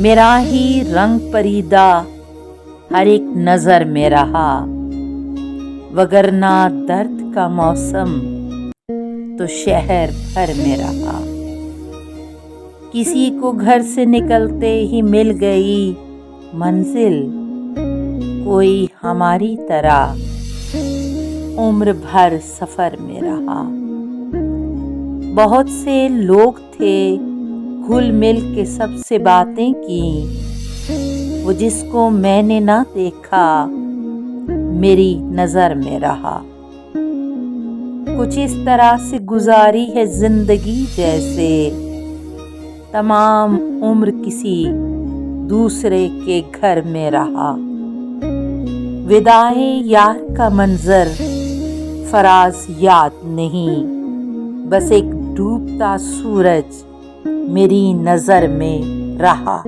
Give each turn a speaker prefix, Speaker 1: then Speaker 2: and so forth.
Speaker 1: मेरा ही रंग परीदा हर एक नजर में रहा, वगरना दर्द का मौसम तो शहर भर में रहा। किसी को घर से निकलते ही मिल गई मंजिल, कोई हमारी तरह उम्र भर सफर में रहा। बहुत से लोग थे घुल मिल के सबसे बातें की, वो जिसको मैंने ना देखा मेरी नजर में रहा। कुछ इस तरह से गुजारी है जिंदगी जैसे तमाम उम्र किसी दूसरे के घर में रहा। विदाए यार का मंजर फराज याद नहीं, बस एक डूबता सूरज मेरी नजर में रहा।